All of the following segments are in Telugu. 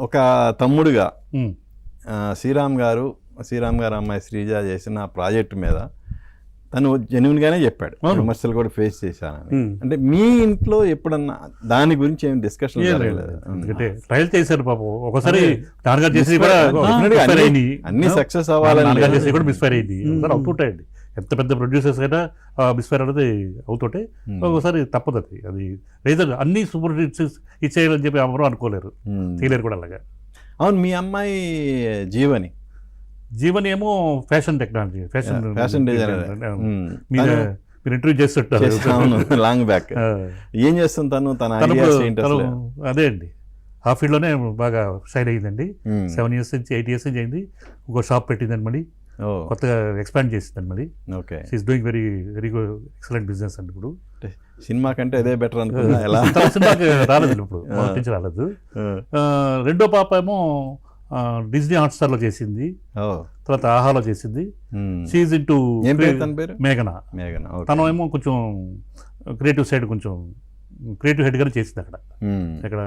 ఒక తమ్ముడుగా శ్రీరామ్ గారు అమ్మాయి శ్రీజ చేసిన ప్రాజెక్ట్ మీద తను జెన్యున్గానే చెప్పాడు, విమర్శలు కూడా ఫేస్ చేశానని. అంటే మీ ఇంట్లో ఎప్పుడన్నా దాని గురించి ఏం డిస్కషన్ ట్రయల్ చేశారు పాపం. ఒకసారి నాన్నగారు చేసి అన్ని సక్సెస్ అవ్వాలని చేసి కూడా మిస్ఫైర్ అయింది. అవుతుంటాయండి, ఎంత పెద్ద ప్రొడ్యూసర్స్ అయినా మిస్ఫైర్ అనేది అవుతుంటే ఒకసారి తప్పదు. అది రైతు అన్ని సూపర్ హిట్స్ ఇచ్చేయాలని చెప్పి ఎవరు అనుకోలేరు, చేయలేరు కూడా అలాగా. అవును, మీ అమ్మాయి జీవని ఏమో ఫ్యాషన్ టెక్నాలజీ, ఫ్యాషన్ డిజైనర్. మీరు ఇంటర్వ్యూ చేస్తుంటారు లాంగ్ బ్యాక్. ఏం చేస్తుంది తన అదే అండి, ఆ ఫీల్డ్లోనే బాగా షైన్ అయ్యిందండి. 7 years నుంచి 8 years నుంచి అయింది. ఇంకో షాప్ పెట్టిందండి, మళ్ళీ కొత్తగా ఎక్స్పాండ్ చేసిందండి మళ్ళీ. She's doing very very excellent business అండి. ఇప్పుడు సినిమా కంటే అదే బెటర్ అనుకున్నా. సినిమాకి రాలేదు, ఇప్పుడు నుంచి రాలేదు. రెండో పాప ఏమో డిజ్నీ హాట్స్టార్లో చేసింది, తర్వాత ఆహాలో చేసింది. షీఈస్ ఇంటూ మేఘన. తను ఏమో కొంచెం క్రియేటివ్ సైడ్, కొంచెం క్రియేటివ్ హెడ్గానే చేసింది అక్కడ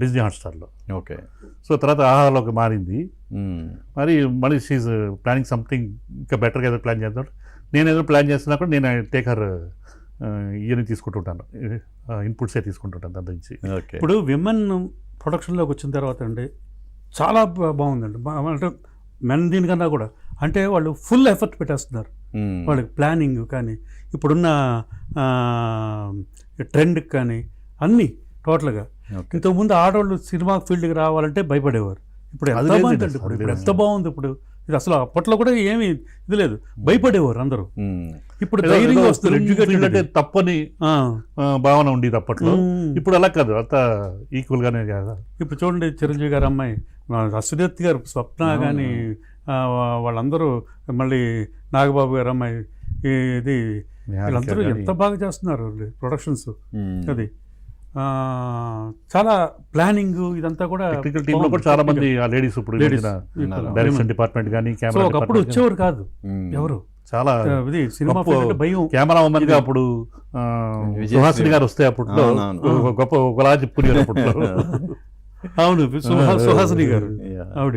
డిజ్నీ హాట్స్టార్లో. సో తర్వాత ఆహాలోకి మారింది. మళ్ళీ షీఈస్ ప్లానింగ్ సంథింగ్ ఇంకా బెటర్గా ఏదో ప్లాన్ చేద్దాం. నేను ఏదో ప్లాన్ చేస్తున్నా కూడా నేను టేకర్ ఇవన్నీ తీసుకుంటుంటాను, ఇన్పుట్సే తీసుకుంటుంటాను దాని నుంచి. ఇప్పుడు విమెన్ ప్రొడక్షన్లోకి వచ్చిన తర్వాత అండి చాలా బాగుందండి. అంటే మెన్ దీనికన్నా కూడా అంటే వాళ్ళు ఫుల్ ఎఫర్ట్ పెట్టేస్తున్నారు, వాళ్ళకి ప్లానింగ్ కానీ ఇప్పుడున్న ట్రెండ్కి కానీ అన్నీ టోటల్గా. ఇంతకుముందు ఆడవాళ్ళు సినిమా ఫీల్డ్కి రావాలంటే భయపడేవారు, ఇప్పుడు ఎంత బాగుంది అండి, ఇప్పుడు ఎంత బాగుంది. ఇప్పుడు ఇది అసలు అప్పట్లో కూడా ఏమీ ఇది లేదు, భయపడేవారు అందరూ. ఇప్పుడు ధైర్యంగా వస్తారు, ఎడ్యుకేటెడ్ అంటే తప్పని భావన ఉండేది అప్పట్లో. ఇప్పుడు అలా కాదు, అంత ఈక్వల్ గానే కదా. ఇప్పుడు చూడండి, చిరంజీవి గారు అమ్మాయి అశ్వత్ గారు, స్వప్న కానీ వాళ్ళందరూ, మళ్ళీ నాగబాబు గారు అమ్మాయి, ఇది వీళ్ళందరూ ఎంత బాగా చేస్తున్నారు ప్రొడక్షన్స్. అది చాలా ప్లానింగ్ ఇదంతా కూడా. టెక్నికల్ టీమ్ లో కూడా చాలా మంది లేడీస్ ఇప్పుడు డైరెక్షన్ డిపార్ట్మెంట్ కానీ కెమెరా ఒకప్పుడు వచ్చేవారు కాదు ఎవరు. చాలా ఇది సినిమా భయం. కెమెరా ఉమెన్ గా అప్పుడు సుహాసిని గారు వస్తే అప్పట్లో గొప్ప ఒకలా చెప్పుకునేవారు అప్పట్లో. అవును, సుహాసిని గారు ఆవిడ